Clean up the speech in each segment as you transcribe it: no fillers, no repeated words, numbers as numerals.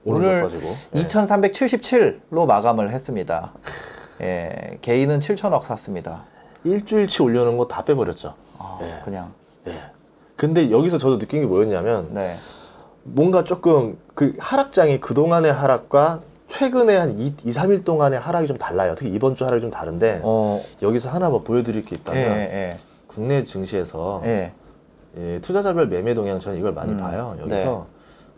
오늘 빠지고. 2377로 마감을 했습니다. 예, 개인은 7천억 샀습니다. 일주일치 올려놓은 거 다 빼버렸죠. 그냥. 예. 근데 여기서 저도 느낀 게 뭐였냐면 네. 뭔가 조금 그 하락장이 그동안의 하락과 최근에 한 3일 동안의 하락이 좀 달라요. 특히 이번 주 하락이 좀 다른데 여기서 하나 뭐 보여드릴 게 있다면 국내 증시에서 투자자별 매매 동향 저는 이걸 많이 봐요. 여기서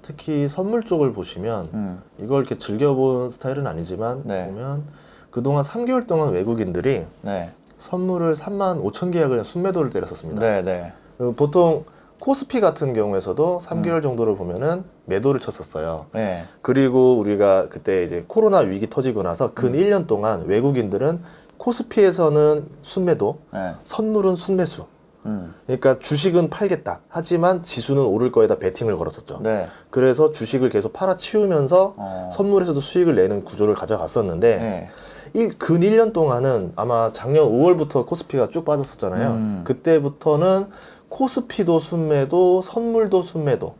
특히 선물 쪽을 보시면 이걸 이렇게 즐겨본 스타일은 아니지만 보면 그동안 3개월 동안 외국인들이 선물을 35,000 계약을 순매도를 때렸었습니다. 보통 코스피 같은 경우에서도 3개월 정도를 보면은 매도를 쳤었어요. 그리고 우리가 그때 이제 코로나 위기 터지고 나서 근 1년 동안 외국인들은 코스피에서는 순매도, 선물은 순매수. 그러니까 주식은 팔겠다. 하지만 지수는 오를 거에다 베팅을 걸었었죠. 그래서 주식을 계속 팔아치우면서 선물에서도 수익을 내는 구조를 가져갔었는데 근 1년 동안은 아마 작년 5월부터 코스피가 쭉 빠졌었잖아요. 그때부터는 코스피도 순매도, 선물도 순매도.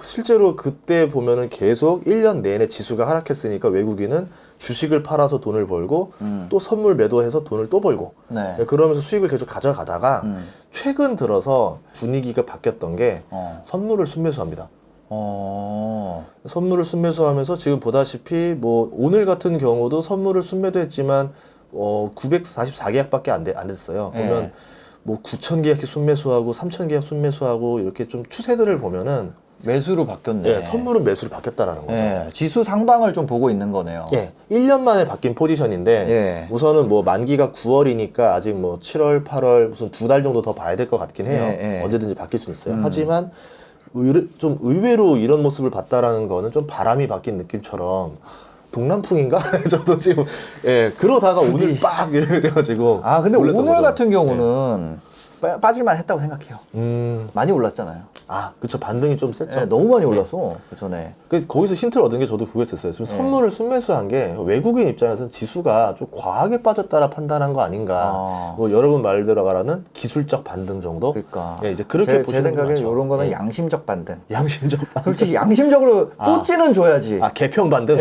실제로 그때 보면은 계속 1년 내내 지수가 하락했으니까 외국인은 주식을 팔아서 돈을 벌고 또 선물 매도해서 돈을 또 벌고 그러면서 수익을 계속 가져가다가 최근 들어서 분위기가 바뀌었던 게 선물을 순매수합니다. 선물을 순매수하면서 지금 보다시피 뭐 오늘 같은 경우도 선물을 순매도했지만 944계약밖에 안 됐어요. 보면 뭐 9,000계약 순매수하고 3,000계약 순매수하고 이렇게 좀 추세들을 보면은 매수로 바뀌었네. 선물은 매수로 바뀌었다라는 거죠. 지수 상방을 좀 보고 있는 거네요. 1년 만에 바뀐 포지션인데 우선은 뭐 만기가 9월이니까 아직 뭐 7월, 8월 무슨 2달 정도 더 봐야 될 것 같긴 해요. 언제든지 바뀔 수 있어요. 하지만 좀 의외로 이런 모습을 봤다라는 거는 좀 바람이 바뀐 느낌처럼 동남풍인가? 저도 지금 그러다가 오늘 빡 이래가지고 근데 오늘 같은 경우는 빠질만 했다고 생각해요. 많이 올랐잖아요. 그쵸. 반등이 좀 셌죠. 너무 많이 올랐어, 그 전에. 거기서 힌트를 얻은 게 저도 그거였어요. 지금 선물을 순매수한 게 외국인 입장에서는 지수가 좀 과하게 빠졌다라 판단한 거 아닌가. 뭐 여러분 말대로 말하는 기술적 반등 정도? 그러니까. 이제 그렇게 제 생각에 이런 거는 양심적 반등. 양심적 반등. 솔직히 양심적으로 꽃지는 줘야지. 개평 반등?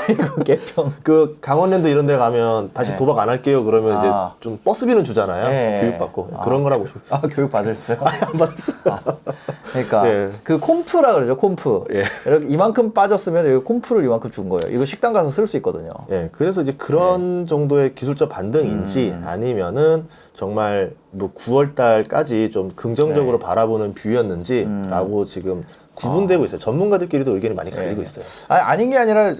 이거 개평. 그 강원랜드 이런 데 가면 다시 도박 안 할게요. 그러면 이제 좀 버스비는 주잖아요. 교육받고. 그런 거라고. 교육 받으셨어요? 안 받았어요. 그러니까 그 콤프라 그러죠. 콤프. 이렇게 이만큼 빠졌으면 이거 콤프를 이만큼 준 거예요. 이거 식당 가서 쓸 수 있거든요. 그래서 이제 그런 정도의 기술적 반등인지 아니면은 정말 뭐 9월 달까지 좀 긍정적으로 바라보는 뷰였는지라고 지금 구분되고 있어요. 전문가들끼리도 의견이 많이 갈리고 있어요. 아닌 게 아니라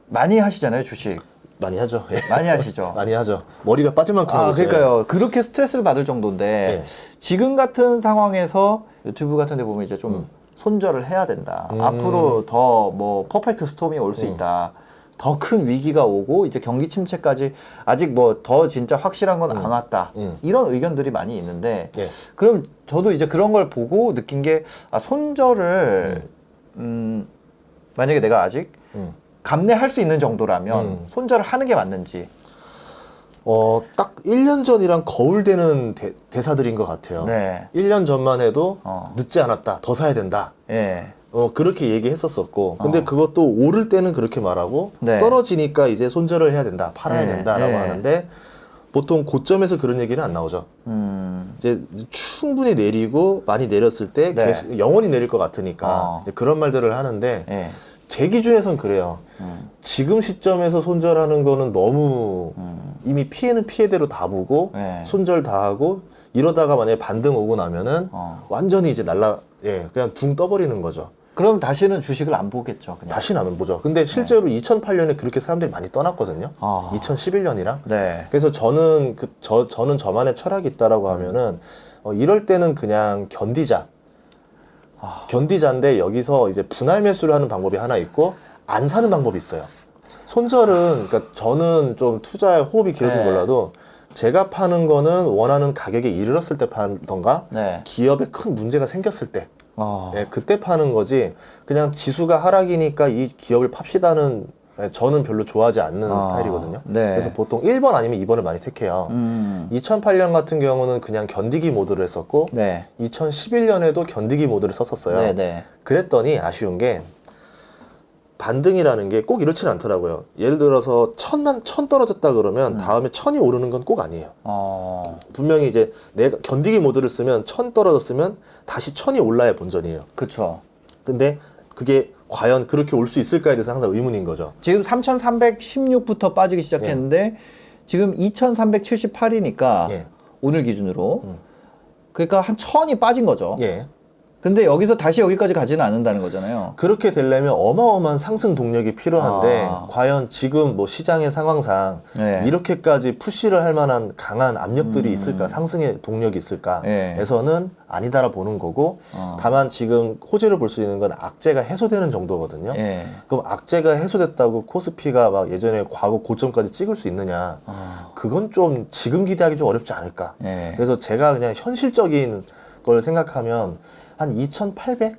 많이 하시잖아요, 주식. 많이 하죠. 많이 하시죠. 많이 하죠. 머리가 빠질 만큼 하고 있어요. 그러니까요. 그렇게 스트레스를 받을 정도인데 지금 같은 상황에서 유튜브 같은 데 보면 이제 좀 손절을 해야 된다. 앞으로 더 뭐 퍼펙트 스톰이 올 수 있다. 더 큰 위기가 오고 이제 경기 침체까지 아직 뭐 더 진짜 확실한 건 안 왔다. 이런 의견들이 많이 있는데 그럼 저도 이제 그런 걸 보고 느낀 게 손절을 만약에 내가 아직 감내할 수 있는 정도라면 손절을 하는 게 맞는지. 딱 1년 전이랑 거울되는 대사들인 것 같아요. 1년 전만 해도 늦지 않았다. 더 사야 된다. 그렇게 얘기했었었고 근데 그것도 오를 때는 그렇게 말하고 떨어지니까 이제 손절을 해야 된다. 팔아야 된다라고 하는데 보통 고점에서 그런 얘기는 안 나오죠. 이제 충분히 내리고 많이 내렸을 때 계속 영원히 내릴 것 같으니까 그런 말들을 하는데 제 기준에선 그래요. 지금 시점에서 손절하는 거는 너무 이미 피해는 피해대로 다 보고 손절 다 하고 이러다가 만약에 반등 오고 나면은 완전히 이제 그냥 둥 떠버리는 거죠. 그럼 다시는 주식을 안 보겠죠. 그냥. 다시는 안 보죠. 근데 실제로 2008년에 그렇게 사람들이 많이 떠났거든요. 2011년이랑. 그래서 저는 저만의 철학이 있다라고 하면은 이럴 때는 그냥 견디자. 견디자인데 여기서 이제 분할 매수를 하는 방법이 하나 있고 안 사는 방법이 있어요. 손절은 그러니까 저는 좀 투자에 호흡이 길어진 몰라도 제가 파는 거는 원하는 가격에 이르렀을 때 파던가 기업에 큰 문제가 생겼을 때 그때 파는 거지 그냥 지수가 하락이니까 이 기업을 팝시다는 저는 별로 좋아하지 않는 스타일이거든요. 네. 그래서 보통 1번 아니면 2번을 많이 택해요. 2008년 같은 경우는 그냥 견디기 모드를 했었고 네. 2011년에도 견디기 모드를 썼었어요. 네, 네. 그랬더니 아쉬운 게 반등이라는 게 꼭 이렇지는 않더라고요. 예를 들어서 천 떨어졌다 그러면 다음에 1000이 오르는 건 꼭 아니에요. 분명히 이제 내가 견디기 모드를 쓰면 1000 떨어졌으면 다시 1000이 올라야 본전이에요. 그쵸. 근데 그게 과연 그렇게 올 수 있을까에 대해서 항상 의문인 거죠. 지금 3,316부터 빠지기 시작했는데 지금 2,378이니까 예. 오늘 기준으로 그러니까 한 1,000이 빠진 거죠. 예. 근데 여기서 다시 여기까지 가지는 않는다는 거잖아요. 그렇게 되려면 어마어마한 상승 동력이 필요한데 아. 과연 지금 뭐 시장의 상황상 네. 이렇게까지 푸시를 할 만한 강한 압력들이 있을까, 상승의 동력이 있을까에서는 아니다라 보는 거고 다만 지금 호재를 볼 수 있는 건 악재가 해소되는 정도거든요. 예. 그럼 악재가 해소됐다고 코스피가 막 예전에 과거 고점까지 찍을 수 있느냐? 그건 좀 지금 기대하기 좀 어렵지 않을까? 예. 그래서 제가 그냥 현실적인 걸 생각하면 한 2,800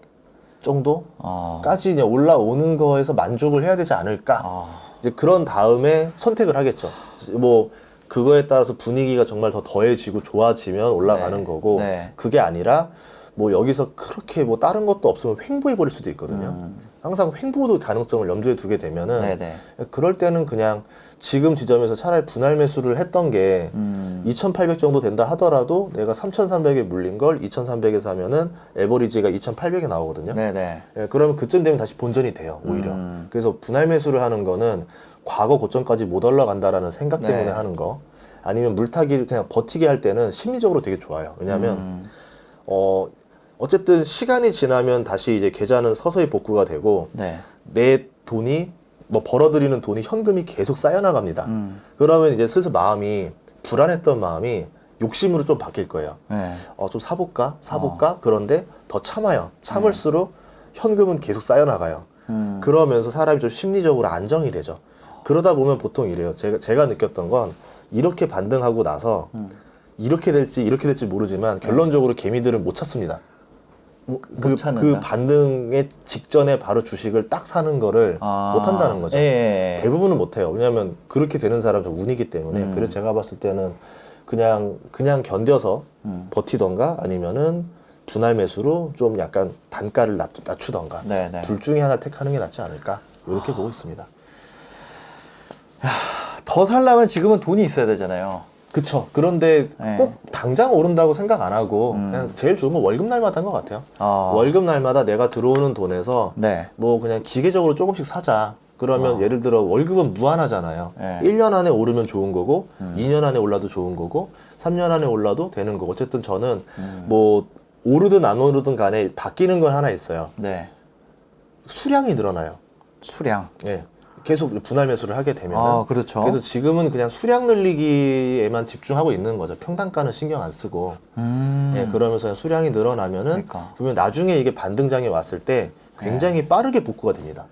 정도까지 그냥 올라오는 거에서 만족을 해야 되지 않을까? 이제 그런 다음에 선택을 하겠죠. 뭐 그거에 따라서 분위기가 정말 더 더해지고 좋아지면 올라가는 네. 거고 네. 그게 아니라 뭐 여기서 그렇게 뭐 다른 것도 없으면 횡보해 버릴 수도 있거든요. 항상 횡보도 가능성을 염두에 두게 되면은 네네. 그럴 때는 그냥 지금 지점에서 차라리 분할 매수를 했던 게 2,800 정도 된다 하더라도 내가 3,300에 물린 걸 2,300에 사면은 에버리지가 2,800에 나오거든요. 네네. 예, 그러면 그쯤 되면 다시 본전이 돼요, 오히려. 그래서 분할 매수를 하는 거는 과거 고점까지 못 올라간다라는 생각 때문에 네. 하는 거. 아니면 물타기를 그냥 버티게 할 때는 심리적으로 되게 좋아요. 왜냐하면 어쨌든 시간이 지나면 다시 이제 계좌는 서서히 복구가 되고 네. 내 돈이 뭐 벌어들이는 돈이 현금이 계속 쌓여나갑니다. 그러면 이제 슬슬 마음이 불안했던 마음이 욕심으로 좀 바뀔 거예요. 네. 좀 사볼까? 그런데 더 참아요. 참을수록 현금은 계속 쌓여나가요. 그러면서 사람이 좀 심리적으로 안정이 되죠. 그러다 보면 보통 이래요. 제가 느꼈던 건 이렇게 반등하고 나서 이렇게 될지 모르지만 결론적으로 개미들은 못 찾습니다. 못 찾는다. 그 반등의 직전에 바로 주식을 딱 사는 거를 못 한다는 거죠. 예. 대부분은 못 해요. 왜냐하면 그렇게 되는 사람은 좀 운이기 때문에. 그래서 제가 봤을 때는 그냥 견뎌서 버티던가 아니면은 분할 매수로 좀 약간 단가를 낮추던가 네네. 둘 중에 하나 택하는 게 낫지 않을까 이렇게 보고 있습니다. 더 살려면 지금은 돈이 있어야 되잖아요. 그쵸. 그런데 네. 꼭 당장 오른다고 생각 안 하고 그냥 제일 좋은 건 월급 날마다인 것 같아요. 월급 날마다 내가 들어오는 돈에서 네. 뭐 그냥 기계적으로 조금씩 사자. 그러면 예를 들어 월급은 무한하잖아요. 네. 1년 안에 오르면 좋은 거고 2년 안에 올라도 좋은 거고 3년 안에 올라도 되는 거고 어쨌든 저는 뭐 오르든 안 오르든 간에 바뀌는 건 하나 있어요. 네. 수량이 늘어나요. 수량. 예. 계속 분할 매수를 하게 되면 그렇죠. 그래서 지금은 그냥 수량 늘리기에만 집중하고 있는 거죠. 평단가는 신경 안 쓰고 예, 그러면서 그냥 수량이 늘어나면은 그러니까. 그러면 나중에 이게 반등장이 왔을 때 굉장히 빠르게 복구가 됩니다.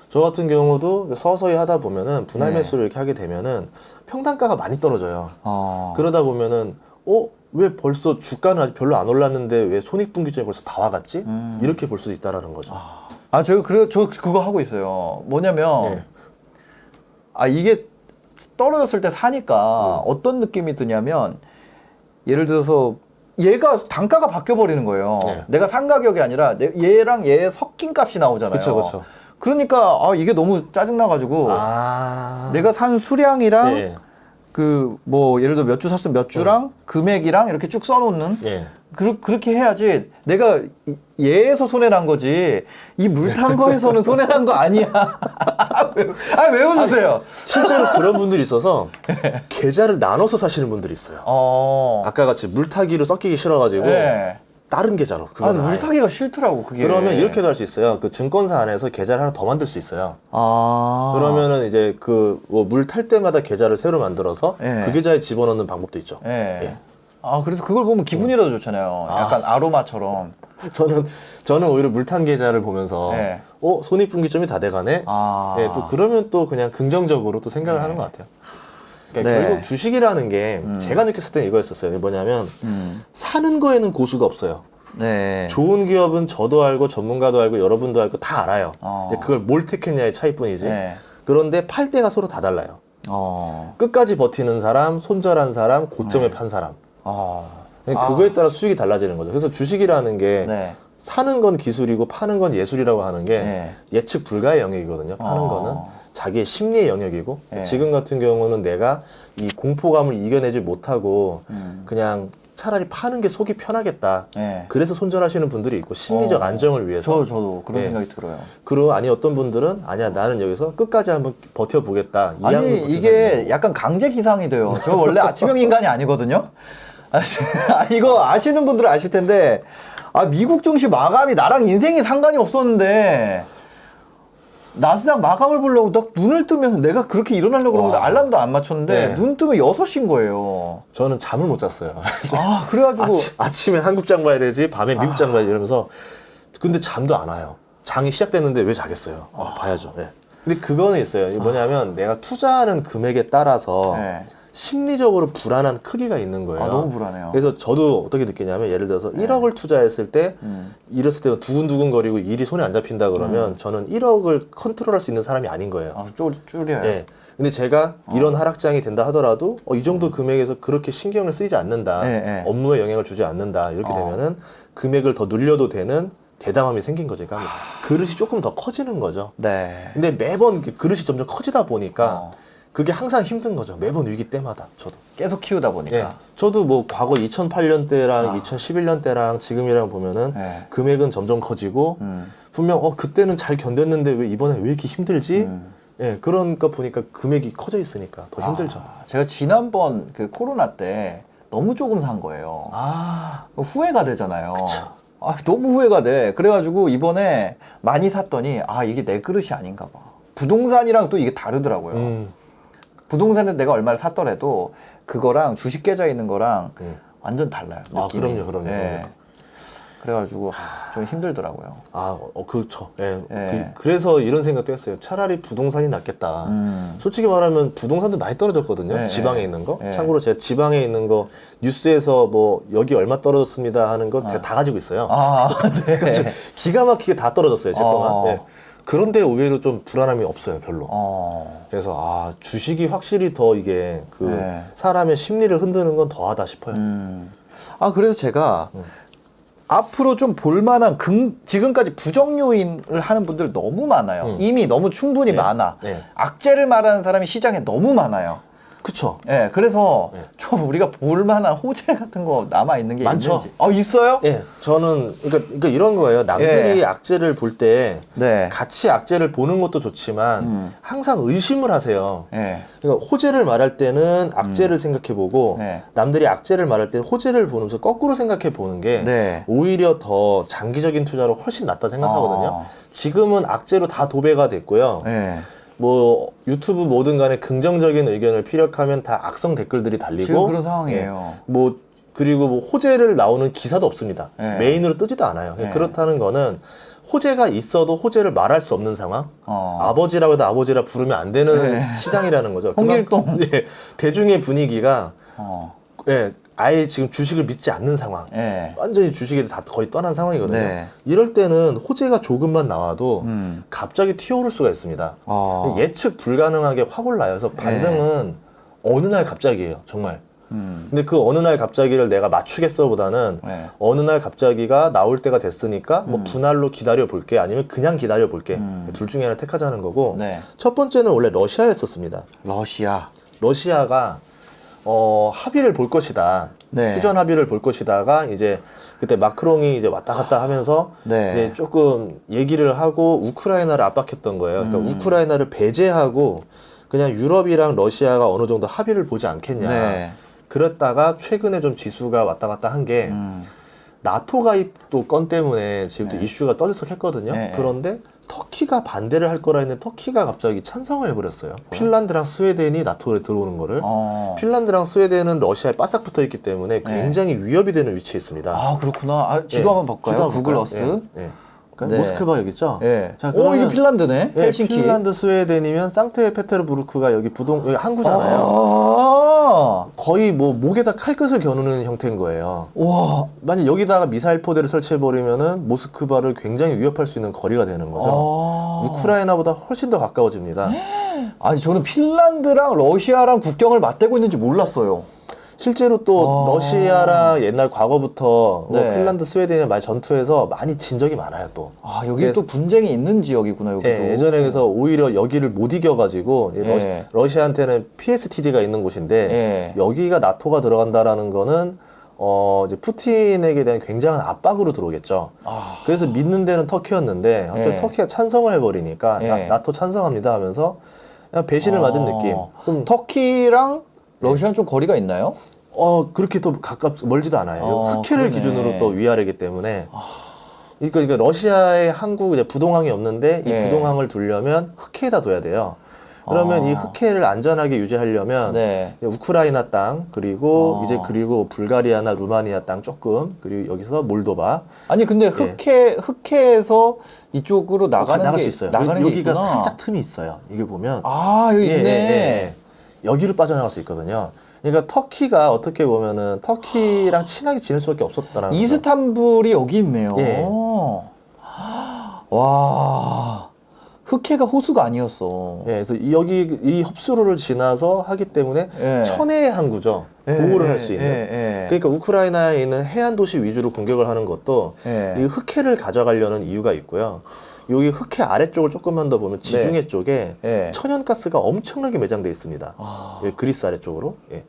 저 같은 경우도 서서히 하다 보면은 분할 매수를 이렇게 하게 되면은 평단가가 많이 떨어져요. 그러다 보면은 왜 벌써 주가는 아직 별로 안 올랐는데 왜 손익분기점이 벌써 다 와갔지? 이렇게 볼 수 있다라는 거죠. 저 그거 하고 있어요. 뭐냐면, 예. 이게 떨어졌을 때 사니까 어떤 느낌이 드냐면, 예를 들어서 얘가 단가가 바뀌어버리는 거예요. 네. 내가 산 가격이 아니라 얘랑 얘의 섞인 값이 나오잖아요. 그쵸. 그러니까, 이게 너무 짜증나가지고, 내가 산 수량이랑, 예. 예를 들어 몇 주 샀으면 몇 주랑 금액이랑 이렇게 쭉 써놓는? 예. 그렇게 해야지 내가 얘에서 손해난 거지 이 물 탄 거에서는 손해난 거 아니야. 왜 웃으세요? 실제로 그런 분들이 있어서 계좌를 나눠서 사시는 분들이 있어요. 아까 같이 물타기로 섞이기 싫어가지고 네. 다른 계좌로. 그거는 물 아예. 타기가 싫더라고 그게. 그러면 이렇게도 할 수 있어요. 그 증권사 안에서 계좌를 하나 더 만들 수 있어요. 그러면은 이제 뭐 물 탈 때마다 계좌를 새로 만들어서 예. 그 계좌에 집어넣는 방법도 있죠. 예. 예. 그래서 그걸 보면 기분이라도 좋잖아요. 약간 아로마처럼. 저는 오히려 물탄 계좌를 보면서 예. 손익분기점이 다 돼가네. 예, 또 그러면 또 그냥 긍정적으로 또 생각을 하는 것 같아요. 그러니까 네. 결국 주식이라는 게 제가 느꼈을 때는 이거였었어요. 뭐냐면 사는 거에는 고수가 없어요. 네. 좋은 기업은 저도 알고 전문가도 알고 여러분도 알고 다 알아요. 어. 이제 그걸 뭘 택했냐의 차이뿐이지. 네. 그런데 팔 때가 서로 다 달라요. 끝까지 버티는 사람, 손절한 사람, 고점에 판 사람. 그거에 따라 수익이 달라지는 거죠. 그래서 주식이라는 게 네. 사는 건 기술이고 파는 건 예술이라고 하는 게 네. 예측 불가의 영역이거든요. 파는 거는 자기의 심리의 영역이고 네. 지금 같은 경우는 내가 이 공포감을 이겨내지 못하고 그냥 차라리 파는 게 속이 편하겠다. 네. 그래서 손절하시는 분들이 있고 심리적 안정을 위해서. 저도 그런 네. 생각이 들어요. 그리고 아니 어떤 분들은 아니야 나는 여기서 끝까지 한번 버텨보겠다. 아니 이게 약간 강제 기상이 돼요. 저 원래 아침형 인간이 아니거든요. 이거 아시는 분들은 아실 텐데 미국 증시 마감이 나랑 인생이 상관이 없었는데 나스닥 마감을 보려고 딱 눈을 뜨면 내가 그렇게 일어나려고 그러는데 알람도 안 맞췄는데 네. 눈 뜨면 6시인 거예요. 저는 잠을 못 잤어요. 그래가지고 아침에 한국장 봐야 되지 밤에 미국장 봐야 지 이러면서 근데 잠도 안 와요. 장이 시작됐는데 왜 자겠어요? 봐야죠. 네. 근데 그거는 있어요. 뭐냐면 내가 투자하는 금액에 따라서 네. 심리적으로 불안한 크기가 있는 거예요. 너무 불안해요. 그래서 저도 어떻게 느끼냐면 예를 들어서 1억을 투자했을 때 이랬을 때 두근두근거리고 일이 손에 안 잡힌다 그러면 저는 1억을 컨트롤할 수 있는 사람이 아닌 거예요. 줄여요. 네. 근데 제가 이런 하락장이 된다 하더라도 이 정도 금액에서 그렇게 신경을 쓰이지 않는다. 네. 업무에 영향을 주지 않는다. 이렇게 되면은 금액을 더 늘려도 되는 대담함이 생긴 거죠. 그러니까 그릇이 조금 더 커지는 거죠. 네. 근데 매번 그릇이 점점 커지다 보니까 그게 항상 힘든 거죠. 매번 위기 때마다 저도. 계속 키우다 보니까. 네. 저도 뭐 과거 2008년 때랑 2011년 때랑 지금이랑 보면은 네. 금액은 점점 커지고 분명 그때는 잘 견뎠는데 왜 이번에 왜 이렇게 힘들지? 예, 그러니까 보니까 금액이 커져 있으니까 더 힘들죠. 제가 지난번 그 코로나 때 너무 조금 산 거예요. 후회가 되잖아요. 그쵸. 너무 후회가 돼. 그래가지고 이번에 많이 샀더니 이게 내 그릇이 아닌가 봐. 부동산이랑 또 이게 다르더라고요. 부동산에서 내가 얼마를 샀더라도 그거랑 주식 계좌에 있는 거랑 완전 달라요. 느낌이. 그럼요. 네. 그래가지고 좀 힘들더라고요. 그렇죠. 예. 예. 그래서 이런 생각도 했어요. 차라리 부동산이 낫겠다. 솔직히 말하면 부동산도 많이 떨어졌거든요. 예, 지방에 예. 있는 거. 예. 참고로 제가 지방에 있는 거 뉴스에서 뭐 여기 얼마 떨어졌습니다 하는 거 다 가지고 있어요. 네. 기가 막히게 다 떨어졌어요. 제 거만. 예. 그런데 의외로 좀 불안함이 없어요. 별로. 그래서 주식이 확실히 더 이게 네. 사람의 심리를 흔드는 건 더하다 싶어요. 그래서 제가 앞으로 좀 볼만한 지금까지 부정 요인을 하는 분들 너무 많아요. 이미 너무 충분히 많아. 네. 악재를 말하는 사람이 시장에 너무 많아요. 그쵸. 네, 그래서 좀 우리가 볼만한 호재 같은 거 남아 있는 게 많죠. 있는지. 있어요? 예, 저는 그러니까 이런 거예요. 남들이 악재를 볼 때 네. 같이 악재를 보는 것도 좋지만 항상 의심을 하세요. 네. 그러니까 호재를 말할 때는 악재를 생각해보고 네. 남들이 악재를 말할 때 호재를 보면서 거꾸로 생각해보는 게 네. 오히려 더 장기적인 투자로 훨씬 낫다 생각하거든요. 지금은 악재로 다 도배가 됐고요. 네. 뭐 유튜브 뭐든 간에 긍정적인 의견을 피력하면 다 악성 댓글들이 달리고 지금 그런 상황이에요. 뭐 그리고 뭐 호재를 나오는 기사도 없습니다. 네. 메인으로 뜨지도 않아요. 네. 그렇다는 거는 호재가 있어도 호재를 말할 수 없는 상황. 아버지라고 해도 아버지라 부르면 안 되는 시장이라는 거죠. 홍길동. 예, 대중의 분위기가 아예 지금 주식을 믿지 않는 상황. 완전히 주식에 다 거의 떠난 상황이거든요. 네. 이럴 때는 호재가 조금만 나와도 갑자기 튀어오를 수가 있습니다. 예측 불가능하게 확 올라요. 그래서 반등은 어느 날 갑자기예요. 정말. 근데 그 어느 날 갑자기를 내가 맞추겠어보다는 어느 날 갑자기가 나올 때가 됐으니까 뭐 분할로 기다려 볼게 아니면 그냥 기다려 볼게 둘 중에 하나 택하자는 거고 네. 첫 번째는 원래 러시아였었습니다. 러시아가 합의를 볼 것이다. 네. 휴전 합의를 볼 것이다가 이제 그때 마크롱이 이제 왔다 갔다 하면서 네. 이제 조금 얘기를 하고 우크라이나를 압박했던 거예요. 그러니까 우크라이나를 배제하고 그냥 유럽이랑 러시아가 어느 정도 합의를 보지 않겠냐. 네. 그랬다가 최근에 좀 지수가 왔다 갔다 한 게 나토 가입도 건 때문에 지금도 이슈가 떠들썩했거든요. 그런데 터키가 반대를 할 거라 했는데 터키가 갑자기 찬성을 해버렸어요. 핀란드랑 스웨덴이 나토에 들어오는 거를. 핀란드랑 스웨덴은 러시아에 바싹 붙어 있기 때문에 굉장히 위협이 되는 위치에 있습니다. 그렇구나. 지도 한번 볼까요? 지도 한번 구글 볼까요? 어스. 그러니까 모스크바 여기 있죠? 자, 이게 핀란드네. 헬싱키. 핀란드, 스웨덴이면 상트페테르부르크가 여기 여기 항구잖아요. 거의 뭐 목에다 칼끝을 겨누는 형태인 거예요. 와. 만약 여기다가 미사일 포대를 설치해버리면은 모스크바를 굉장히 위협할 수 있는 거리가 되는 거죠. 우크라이나보다 훨씬 더 가까워집니다. 아니 저는 핀란드랑 러시아랑 국경을 맞대고 있는지 몰랐어요. 실제로 또 러시아랑 옛날 과거부터 뭐 네. 핀란드, 스웨덴이 많이 전투에서 많이 진 적이 많아요 또. 아 여기 또 분쟁이 있는 지역이구나 여기도. 예, 예전에 그래서 오히려 여기를 못 이겨가지고 러시아한테는 PSTD가 있는 곳인데 여기가 나토가 들어간다라는 거는 이제 푸틴에게 대한 굉장한 압박으로 들어오겠죠. 그래서 믿는 데는 터키였는데 갑자기 터키가 찬성을 해버리니까 나토 찬성합니다 하면서 그냥 배신을 맞은 느낌. 그럼 터키랑 러시아는 좀 거리가 있나요? 그렇게 또 멀지도 않아요. 흑해를 그러네. 기준으로 또 위아래이기 때문에. 그러니까 러시아에 한국 이제 부동항이 없는데 이 부동항을 두려면 흑해에다 둬야 돼요. 그러면 이 흑해를 안전하게 유지하려면 우크라이나 땅 그리고 그리고 불가리아나 루마니아 땅 조금 그리고 여기서 몰도바. 아니 근데 흑해에서 이쪽으로 나가는 나갈 게 수 있어요. 나가는 게 여기가 있구나. 살짝 틈이 있어요. 이게 보면 여기 있네. 여기로 빠져나갈 수 있거든요. 그러니까 터키가 어떻게 보면은 터키랑 친하게 지낼 수밖에 없었다라는 거죠. 이스탄불이 여기 있네요. 예. 와, 흑해가 호수가 아니었어. 예, 그래서 여기 이 흡수로를 지나서 하기 때문에 천혜의 항구죠. 보호를 할 수 있는. 그러니까 우크라이나에 있는 해안 도시 위주로 공격을 하는 것도 이 흑해를 가져가려는 이유가 있고요. 여기 흑해 아래쪽을 조금만 더 보면 지중해 쪽에 천연가스가 엄청나게 매장돼 있습니다. 예, 그리스 아래쪽으로. 예.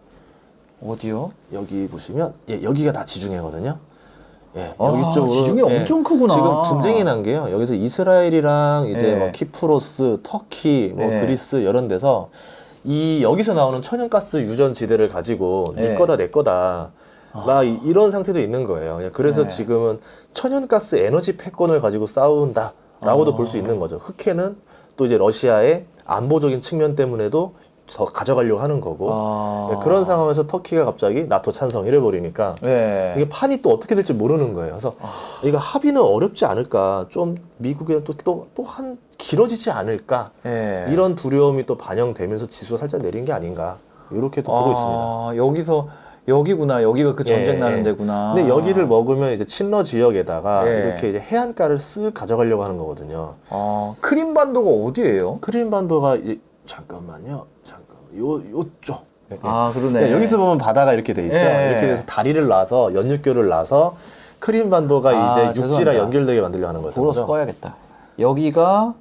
어디요? 여기 보시면 여기가 다 지중해거든요. 예, 여기 쪽으로 지중해 엄청 크구나. 지금 분쟁이 난 게요. 여기서 이스라엘이랑 이제 예. 뭐 키프로스, 터키, 뭐 예. 그리스 이런 데서 여기서 나오는 천연가스 유전지대를 가지고 네 예. 거다 내 거다. 막 이런 상태도 있는 거예요. 그래서 지금은 천연가스 에너지 패권을 가지고 싸운다라고도 볼 수 있는 거죠. 흑해는 또 이제 러시아의 안보적인 측면 때문에도 더 가져가려고 하는 거고 그런 상황에서 터키가 갑자기 나토 찬성 이래 버리니까 이게 판이 또 어떻게 될지 모르는 거예요. 그래서 이거 합의는 어렵지 않을까, 좀 미국이랑 또 한 길어지지 않을까 이런 두려움이 또 반영되면서 지수가 살짝 내린 게 아닌가 이렇게 또 보고 있습니다. 여기구나. 여기가 그 전쟁 나는 데구나. 근데 여기를 먹으면 이제 친러 지역에다가 이렇게 이제 해안가를 쓱 가져가려고 하는 거거든요. 크림반도가 어디예요? 크림반도가 잠깐만요. 요쪽. 그러네. 여기서 보면 바다가 이렇게 돼 있죠. 이렇게 돼서 다리를 놔서 연육교를 놔서 크림반도가 이제 육지랑 연결되게 만들려 하는 거죠. 보러서 꺼야겠다. 여기가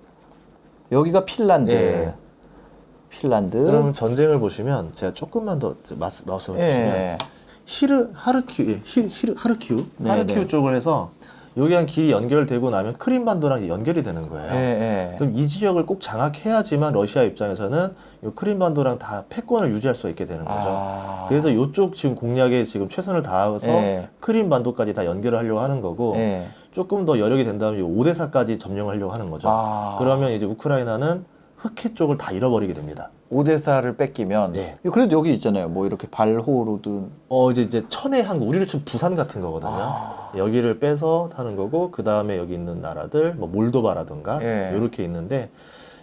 필란드. 핀란드. 그럼 전쟁을 보시면 제가 조금만 더 마우스를 주시면 하르키우 쪽을 해서 여기랑 길이 연결되고 나면 크림반도랑 연결이 되는 거예요. 그럼 이 지역을 꼭 장악해야지만 러시아 입장에서는 이 크림반도랑 다 패권을 유지할 수 있게 되는 거죠. 그래서 이쪽 지금 공략에 지금 최선을 다해서 크림반도까지 다 연결을 하려고 하는 거고 조금 더 여력이 된다면 이 오데사까지 점령을 하려고 하는 거죠. 그러면 이제 우크라이나는 흑해 쪽을 다 잃어버리게 됩니다. 오데사를 뺏기면 그래도 여기 있잖아요. 뭐 이렇게 발호로든 이제 천의 항구, 우리를 치면 부산 같은 거거든요. 여기를 빼서 하는 거고 그 다음에 여기 있는 나라들 뭐 몰도바라든가 이렇게 있는데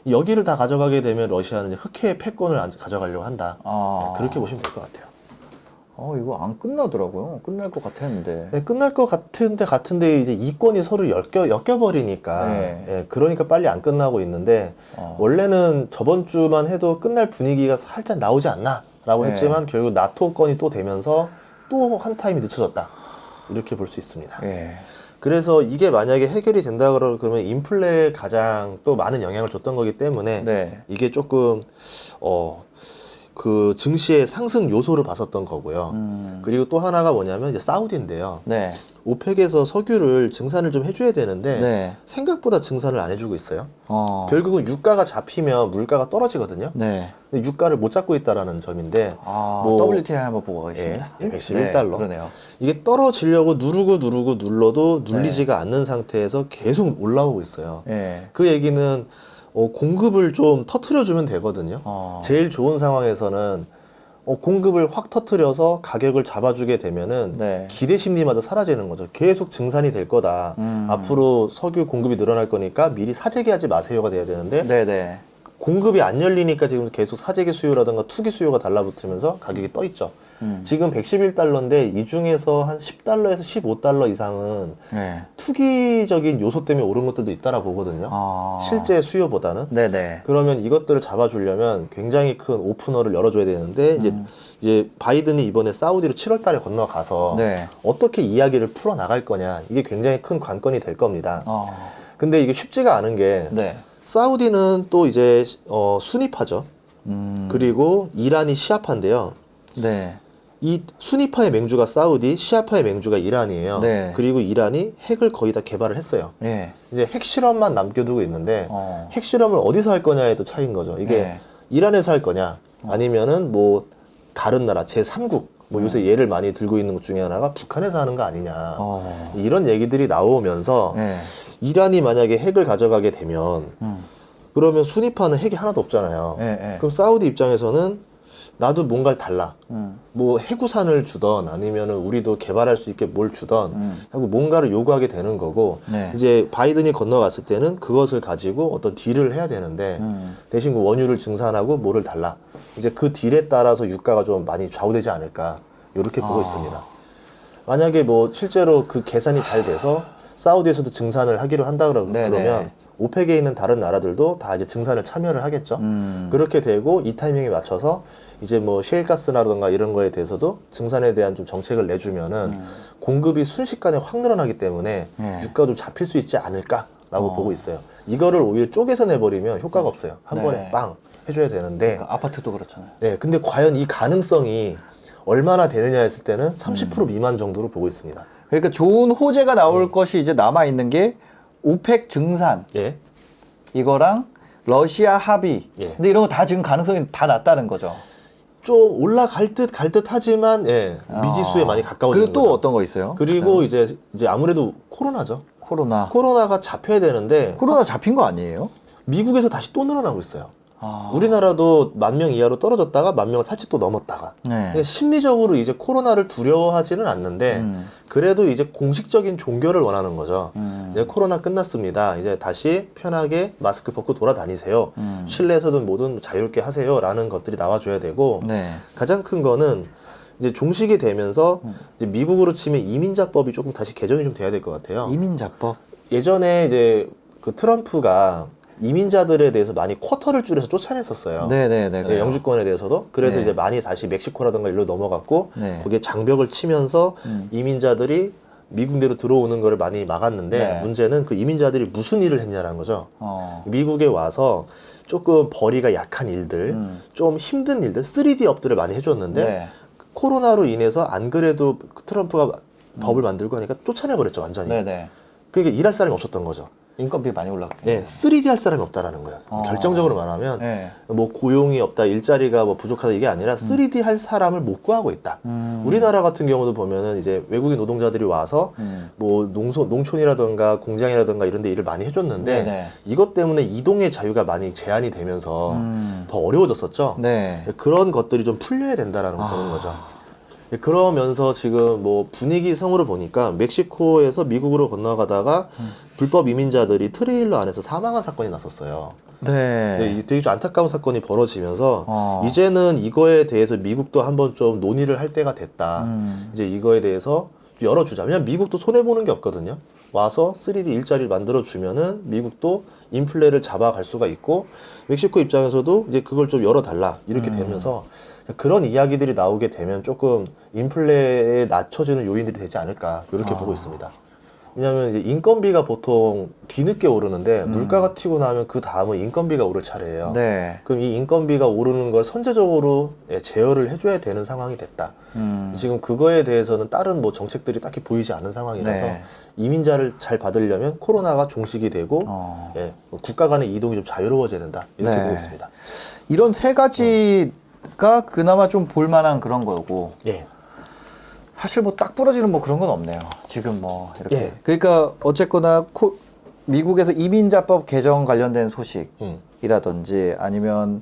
여기를 다 가져가게 되면 러시아는 이제 흑해의 패권을 가져가려고 한다. 그렇게 보시면 될 것 같아요. 이거 안 끝나더라고요. 끝날 것 같았는데. 끝날 것 같은데 이제 이권이 서로 엮여버리니까 그러니까 빨리 안 끝나고 있는데 원래는 저번 주만 해도 끝날 분위기가 살짝 나오지 않나라고 했지만 결국 나토권이 또 되면서 또 한 타임이 늦춰졌다 이렇게 볼 수 있습니다. 그래서 이게 만약에 해결이 된다 그러면 인플레에 가장 또 많은 영향을 줬던 거기 때문에 이게 조금 그 증시의 상승 요소를 봤었던 거고요. 그리고 또 하나가 뭐냐면 이제 사우디인데요. 오펙에서 석유를 증산을 좀 해줘야 되는데 생각보다 증산을 안 해주고 있어요. 결국은 유가가 잡히면 물가가 떨어지거든요. 근데 유가를 못 잡고 있다라는 점인데 WTI 한번 보고 가겠습니다. 111달러. 그러네요. 이게 떨어지려고 누르고 눌러도 눌리지가 않는 상태에서 계속 올라오고 있어요. 그 얘기는 공급을 좀 터트려주면 되거든요. 제일 좋은 상황에서는 공급을 확 터트려서 가격을 잡아주게 되면은 기대 심리마저 사라지는 거죠. 계속 증산이 될 거다. 앞으로 석유 공급이 늘어날 거니까 미리 사재기하지 마세요가 돼야 되는데 공급이 안 열리니까 지금 계속 사재기 수요라든가 투기 수요가 달라붙으면서 가격이 떠 있죠. 지금 111달러인데 이 중에서 한 10달러에서 15달러 이상은 네. 투기적인 요소 때문에 오른 것들도 있다라 보거든요. 실제 수요보다는. 네네. 그러면 이것들을 잡아주려면 굉장히 큰 오프너를 열어줘야 되는데 이제 바이든이 이번에 사우디로 7월달에 건너가서 네. 어떻게 이야기를 풀어 나갈 거냐 이게 굉장히 큰 관건이 될 겁니다. 근데 이게 쉽지가 않은 게 네. 사우디는 또 이제 순위파죠. 그리고 이란이 시아파인데요. 네. 이 순위파의 맹주가 사우디, 시아파의 맹주가 이란이에요. 네. 그리고 이란이 핵을 거의 다 개발을 했어요. 네. 이제 핵실험만 남겨두고 있는데 핵실험을 어디서 할 거냐에 또 차이인 거죠. 이게 네. 이란에서 할 거냐 아니면은 뭐 다른 나라 제3국 뭐 요새 예를 많이 들고 있는 것 중에 하나가 북한에서 하는 거 아니냐 이런 얘기들이 나오면서 네. 이란이 만약에 핵을 가져가게 되면 그러면 순위파는 핵이 하나도 없잖아요. 네. 그럼 사우디 입장에서는 나도 뭔가를 달라. 뭐 해구산을 주던 아니면은 우리도 개발할 수 있게 뭘 주던 하고 뭔가를 요구하게 되는 거고 네. 이제 바이든이 건너갔을 때는 그것을 가지고 어떤 딜을 해야 되는데 대신 그 원유를 증산하고 뭐를 달라. 이제 그 딜에 따라서 유가가 좀 많이 좌우되지 않을까 이렇게 보고 있습니다. 만약에 뭐 실제로 그 계산이 잘 돼서 사우디에서도 증산을 하기로 한다 그러면 오펙에 있는 다른 나라들도 다 이제 증산을 참여를 하겠죠. 그렇게 되고 이 타이밍에 맞춰서 이제 뭐 셰일가스라던가 이런 거에 대해서도 증산에 대한 좀 정책을 내주면은 공급이 순식간에 확 늘어나기 때문에 유가가 좀 잡힐 수 있지 않을까라고 보고 있어요. 이거를 오히려 쪼개서 내버리면 효과가 없어요. 한 번에 빵 해줘야 되는데. 그러니까 아파트도 그렇잖아요. 네, 근데 과연 이 가능성이 얼마나 되느냐 했을 때는 30% 미만 정도로 보고 있습니다. 그러니까 좋은 호재가 나올 것이 이제 남아 있는 게 오펙 증산 예. 이거랑 러시아 합의. 예. 근데 이런 거 다 지금 가능성이 다 낮다는 거죠. 좀 올라갈 듯 갈 듯 하지만 예, 미지수에 많이 가까워지는 그리고 또 거죠. 어떤 거 있어요? 그리고 이제 아무래도 코로나죠. 코로나가 잡혀야 되는데 코로나 잡힌 거 아니에요? 미국에서 다시 또 늘어나고 있어요. 우리나라도 10,000명 이하로 떨어졌다가 10,000명을 다시 또 넘었다가. 네. 심리적으로 이제 코로나를 두려워하지는 않는데 그래도 이제 공식적인 종교를 원하는 거죠. 이제 코로나 끝났습니다. 이제 다시 편하게 마스크 벗고 돌아다니세요. 실내에서든 뭐든 자유롭게 하세요라는 것들이 나와줘야 되고 네. 가장 큰 거는 이제 종식이 되면서 이제 미국으로 치면 이민자법이 조금 다시 개정이 좀 돼야 될 것 같아요. 이민자법. 예전에 이제 그 트럼프가 이민자들에 대해서 많이 쿼터를 줄여서 쫓아냈었어요. 네네네. 영주권에 대해서도. 그래서 네. 이제 많이 다시 멕시코라든가 일로 넘어갔고 네. 거기에 장벽을 치면서 이민자들이 미국 내로 들어오는 거를 많이 막았는데 네. 문제는 그 이민자들이 무슨 일을 했냐라는 거죠. 미국에 와서 조금 벌이가 약한 일들, 좀 힘든 일들, 3D 업들을 많이 해줬는데 네. 코로나로 인해서 안 그래도 트럼프가 법을 만들고 하니까 쫓아내버렸죠, 완전히. 네네. 그러니까 일할 사람이 없었던 거죠. 인건비 많이 올랐고. 네, 3D 할 사람이 없다라는 거예요. 결정적으로 말하면 네. 뭐 고용이 없다, 일자리가 뭐 부족하다 이게 아니라 3D 할 사람을 못 구하고 있다. 우리나라 같은 경우도 보면은 이제 외국인 노동자들이 와서 뭐 농촌이라든가 공장이라든가 이런 데 일을 많이 해줬는데 네네. 이것 때문에 이동의 자유가 많이 제한이 되면서 더 어려워졌었죠. 네. 그런 것들이 좀 풀려야 된다라는 보는 거죠. 그러면서 지금 뭐 분위기성으로 보니까 멕시코에서 미국으로 건너가다가 불법 이민자들이 트레일러 안에서 사망한 사건이 났었어요. 네. 되게 좀 안타까운 사건이 벌어지면서 이제는 이거에 대해서 미국도 한번 좀 논의를 할 때가 됐다. 이제 이거에 대해서 열어주자. 왜냐면 미국도 손해보는 게 없거든요. 와서 3D 일자리를 만들어주면은 미국도 인플레를 잡아갈 수가 있고 멕시코 입장에서도 이제 그걸 좀 열어달라. 이렇게 되면서 그런 이야기들이 나오게 되면 조금 인플레에 낮춰지는 요인들이 되지 않을까 이렇게 보고 있습니다. 왜냐하면 이제 인건비가 보통 뒤늦게 오르는데 물가가 튀고 나면 그 다음은 인건비가 오를 차례예요. 네. 그럼 이 인건비가 오르는 걸 선제적으로 제어를 해줘야 되는 상황이 됐다. 지금 그거에 대해서는 다른 뭐 정책들이 딱히 보이지 않는 상황이라서 네. 이민자를 잘 받으려면 코로나가 종식이 되고 국가 간의 이동이 좀 자유로워져야 된다. 이렇게 네. 보고 있습니다. 이런 세 가지가 그나마 좀 볼만한 그런 거고. 예. 사실 뭐 딱 부러지는 뭐 그런 건 없네요. 지금 뭐 이렇게. 예. 그러니까 어쨌거나 미국에서 이민자법 개정 관련된 소식이라든지 아니면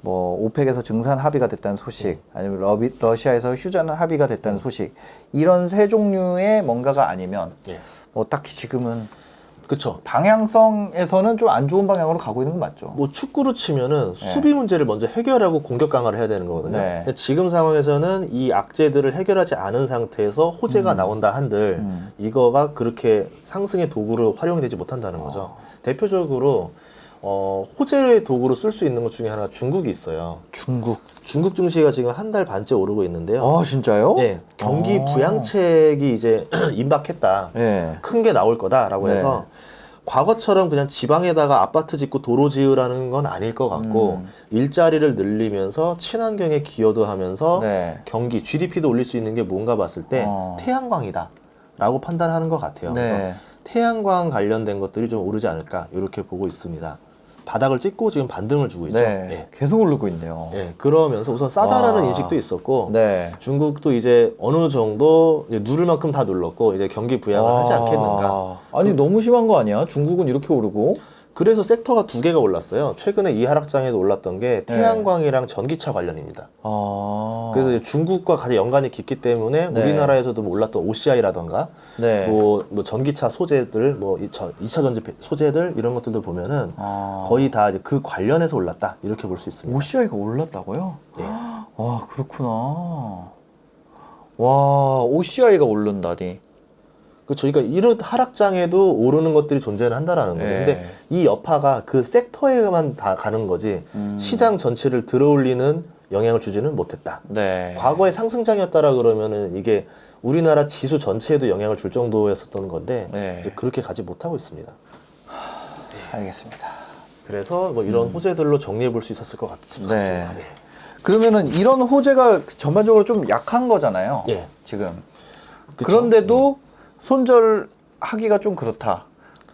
뭐 오펙에서 증산 합의가 됐다는 소식 아니면 러시아에서 휴전 합의가 됐다는 소식 이런 세 종류의 뭔가가 아니면 예. 뭐 딱히 지금은 그쵸. 방향성에서는 좀 안 좋은 방향으로 가고 있는 건 맞죠. 뭐 축구로 치면은 수비 문제를 먼저 해결하고 공격 강화를 해야 되는 거거든요. 근데 지금 상황에서는 이 악재들을 해결하지 않은 상태에서 호재가 나온다 한들 이거가 그렇게 상승의 도구로 활용이 되지 못한다는 거죠. 대표적으로 호재의 도구로 쓸 수 있는 것 중에 하나가 중국이 있어요. 중국 증시가 지금 한 달 반째 오르고 있는데요. 아, 진짜요? 네, 경기 부양책이 이제 임박했다. 큰 게 나올 거다라고 해서 과거처럼 그냥 지방에다가 아파트 짓고 도로 지으라는 건 아닐 것 같고 일자리를 늘리면서 친환경에 기여도 하면서 경기 GDP도 올릴 수 있는 게 뭔가 봤을 때 태양광이다라고 판단하는 것 같아요. 그래서 태양광 관련된 것들이 좀 오르지 않을까 이렇게 보고 있습니다. 바닥을 찍고 지금 반등을 주고 있죠. 계속 오르고 있네요. 그러면서 우선 싸다라는 인식도 있었고 중국도 이제 어느 정도 이제 누를 만큼 다 눌렀고 이제 경기 부양을 하지 않겠는가. 아니 너무 심한 거 아니야? 중국은 이렇게 오르고. 그래서 섹터가 두 개가 올랐어요. 최근에 이 하락장에도 올랐던 게 태양광이랑 전기차 관련입니다. 그래서 이제 중국과 가장 연관이 깊기 때문에 우리나라에서도 뭐 올랐던 OCI라던가 뭐 전기차 소재들, 뭐 2차 전지 소재들 이런 것들도 보면은 거의 다 이제 그 관련해서 올랐다 이렇게 볼 수 있습니다. OCI가 올랐다고요? 와, 그렇구나. 와, OCI가 오른다니. 그렇죠. 그러니까 이런 하락장에도 오르는 것들이 존재는 한다라는 거죠. 근데 이 여파가 그 섹터에만 다 가는 거지 시장 전체를 들어올리는 영향을 주지는 못했다. 과거에 상승장이었다라 그러면은 이게 우리나라 지수 전체에도 영향을 줄 정도였었던 건데 이제 그렇게 가지 못하고 있습니다. 알겠습니다. 그래서 뭐 이런 호재들로 정리해 볼 수 있었을 것 같습니다. 그러면은 이런 호재가 전반적으로 좀 약한 거잖아요. 지금. 그쵸? 그런데도 손절하기가 좀 그렇다.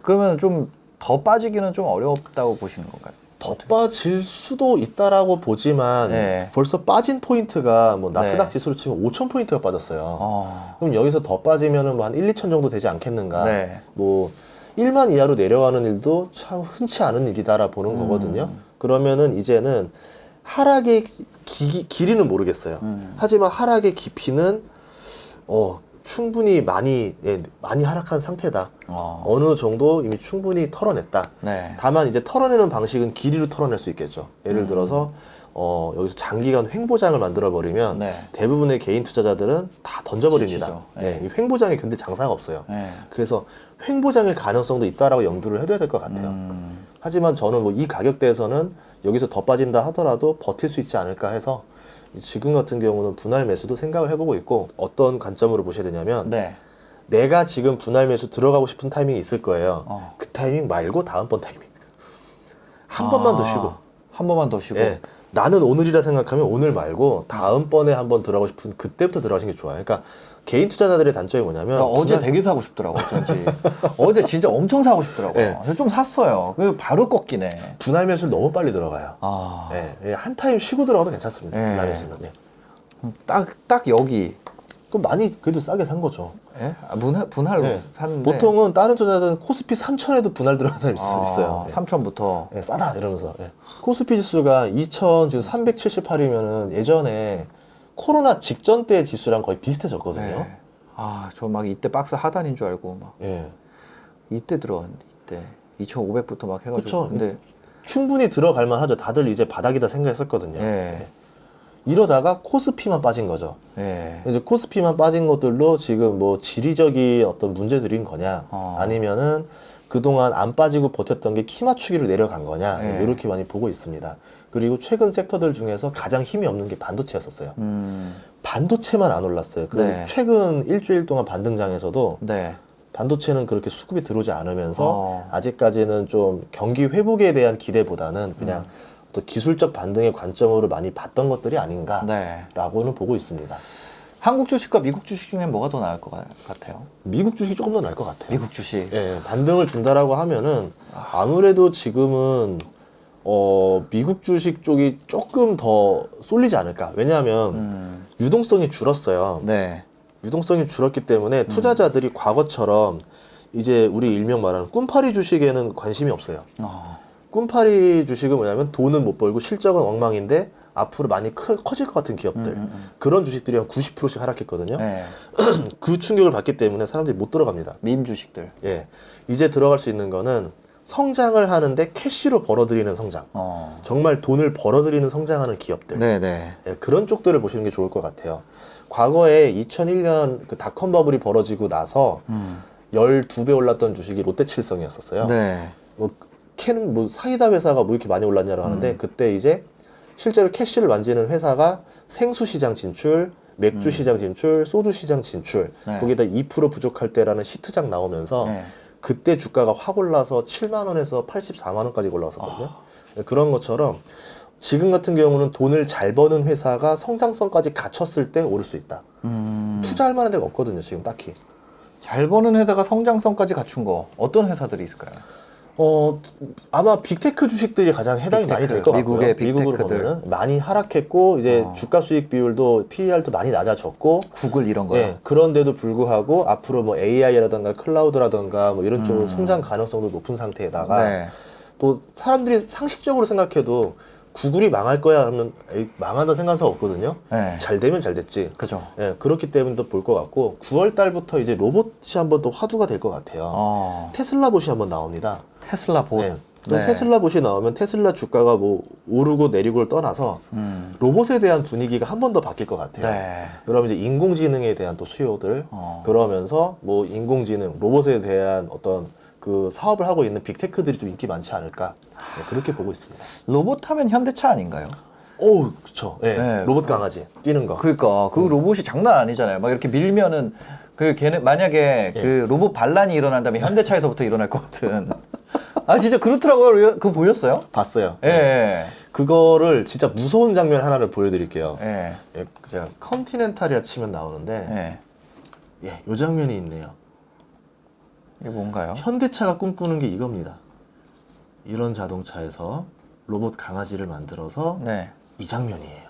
그러면 좀 더 빠지기는 좀 어렵다고 보시는 건가요? 더 빠질 수도 있다라고 보지만 벌써 빠진 포인트가 뭐 나스닥 지수로 치면 5,000포인트가 빠졌어요. 그럼 여기서 더 빠지면은 뭐 한 1, 2천 정도 되지 않겠는가. 뭐 1만 이하로 내려가는 일도 참 흔치 않은 일이다라 보는 거거든요. 그러면은 이제는 하락의 길이는 모르겠어요. 하지만 하락의 깊이는 충분히 많이 하락한 상태다. 어느 정도 이미 충분히 털어냈다. 다만 이제 털어내는 방식은 길이로 털어낼 수 있겠죠. 예를 들어서 여기서 장기간 횡보장을 만들어 버리면 대부분의 개인 투자자들은 다 던져버립니다. 이 횡보장에 견딜 장사가 없어요. 그래서 횡보장의 가능성도 있다라고 염두를 해둬야 될 것 같아요. 하지만 저는 뭐 이 가격대에서는 여기서 더 빠진다 하더라도 버틸 수 있지 않을까 해서 지금 같은 경우는 분할 매수도 생각을 해보고 있고 어떤 관점으로 보셔야 되냐면 내가 지금 분할 매수 들어가고 싶은 타이밍이 있을 거예요. 그 타이밍 말고 다음번 타이밍 한 번만 더 쉬고 한 번만 더 쉬고 나는 오늘이라 생각하면 오늘 말고 다음번에 한번 들어가고 싶은 그때부터 들어가시는 게 좋아요. 그러니까 개인 투자자들의 단점이 뭐냐면 어제 되게 사고 싶더라고 어쩐지. 어제 진짜 엄청 사고 싶더라고. 그래서 좀 샀어요. 그 바로 꺾이네. 분할 매수는 너무 빨리 들어가요. 한 타임 쉬고 들어가도 괜찮습니다. 분할 매수는. 딱 여기. 그럼 많이 그래도 싸게 산 거죠. 분할로 샀는데 보통은 다른 투자자들은 코스피 3천에도 분할 들어간 사람이 있어요. 3천부터 싸다 이러면서. 코스피 지수가 2,378이면은 예전에 코로나 직전 때 지수랑 거의 비슷해졌거든요. 저 막 이때 박스 하단인 줄 알고 막 이때 들어왔는데 이때 2,500부터 막 해가지고. 그쵸. 근데 충분히 들어갈 만하죠. 다들 이제 바닥이다 생각했었거든요. 이러다가 코스피만 빠진 거죠. 이제 코스피만 빠진 것들로 지금 뭐 지리적인 어떤 문제들인 거냐, 아니면은 그동안 안 빠지고 버텼던 게 키 맞추기로 내려간 거냐, 이렇게 많이 보고 있습니다. 그리고 최근 섹터들 중에서 가장 힘이 없는 게 반도체였었어요. 반도체만 안 올랐어요. 최근 일주일 동안 반등장에서도 반도체는 그렇게 수급이 들어오지 않으면서 아직까지는 좀 경기 회복에 대한 기대보다는 그냥 또 기술적 반등의 관점으로 많이 봤던 것들이 아닌가라고는 보고 있습니다. 한국 주식과 미국 주식 중에 뭐가 더 나을 것 같아요? 미국 주식이 조금 더 나을 것 같아요. 미국 주식. 반등을 준다라고 하면은 아무래도 지금은 미국 주식 쪽이 조금 더 쏠리지 않을까. 왜냐하면 유동성이 줄었어요. 유동성이 줄었기 때문에 투자자들이 과거처럼 이제 우리 일명 말하는 꿈파리 주식에는 관심이 없어요. 꿈파리 주식은 뭐냐면 돈은 못 벌고 실적은 엉망인데 앞으로 많이 커질 것 같은 기업들 그런 주식들이 한 90%씩 하락했거든요. 네. 그 충격을 받기 때문에 사람들이 못 들어갑니다. 밈 주식들. 예, 이제 들어갈 수 있는 거는 성장을 하는데 캐시로 벌어들이는 성장. 정말 돈을 벌어들이는 성장하는 기업들. 네네. 예, 그런 쪽들을 보시는 게 좋을 것 같아요. 과거에 2001년 그 닷컴 버블이 벌어지고 나서 12배 올랐던 주식이 롯데칠성이었었어요. 네. 뭐 사이다 회사가 뭐 이렇게 많이 올랐냐고 하는데 그때 이제 실제로 캐시를 만지는 회사가 생수 시장 진출, 맥주 시장 진출, 소주 시장 진출, 네. 거기다 2% 부족할 때라는 시트장 나오면서 네. 그때 주가가 확 올라서 7만 원에서 84만 원까지 올라왔었거든요. 그런 것처럼 지금 같은 경우는 돈을 잘 버는 회사가 성장성까지 갖췄을 때 오를 수 있다. 투자할 만한 데가 없거든요, 지금 딱히. 잘 버는 회사가 성장성까지 갖춘 거 어떤 회사들이 있을까요? 아마 빅테크 주식들이 가장 해당이 많이 될 것 같고요. 미국의 미국으로 빅테크들. 보면은 많이 하락했고 이제 주가 수익 비율도 PER도 많이 낮아졌고 구글 이런 거요? 예, 그런데도 불구하고 앞으로 뭐 AI라든가 클라우드라든가 뭐 이런 쪽으로 성장 가능성도 높은 상태에다가 네. 또 사람들이 상식적으로 생각해도 구글이 망할 거야 하면 에이, 망한다 생각할 없거든요. 네. 잘 되면 잘 됐지. 그죠. 예, 그렇기 때문에 또 볼 것 같고 9월 달부터 이제 로봇이 한번 또 화두가 될 것 같아요. 테슬라 봇이 한번 나옵니다. 테슬라 봇. 네. 그럼 테슬라 봇이 나오면 테슬라 주가가 뭐 오르고 내리고를 떠나서 로봇에 대한 분위기가 한 번 더 바뀔 것 같아요. 네. 그러면 이제 인공지능에 대한 또 수요들 그러면서 뭐 인공지능, 로봇에 대한 어떤 그 사업을 하고 있는 빅테크들이 좀 인기 많지 않을까 네, 그렇게 보고 있습니다. 로봇 하면 현대차 아닌가요? 오, 그렇죠. 네, 네. 로봇 강아지 뛰는 거. 그러니까 그 로봇이 장난 아니잖아요. 막 이렇게 밀면은 그 걔네 만약에 그 로봇 반란이 일어난다면 현대차에서부터 일어날 것 같은. 아 진짜 그렇더라고요. 그거 보셨어요? 봤어요. 예. 네. 그거를 진짜 무서운 장면 하나를 보여드릴게요. 예. 예, 제가 컨티넨탈이라 치면 나오는데 예, 요 장면이 있네요. 이게 뭔가요? 현대차가 꿈꾸는 게 이겁니다. 이런 자동차에서 로봇 강아지를 만들어서 네. 이 장면이에요.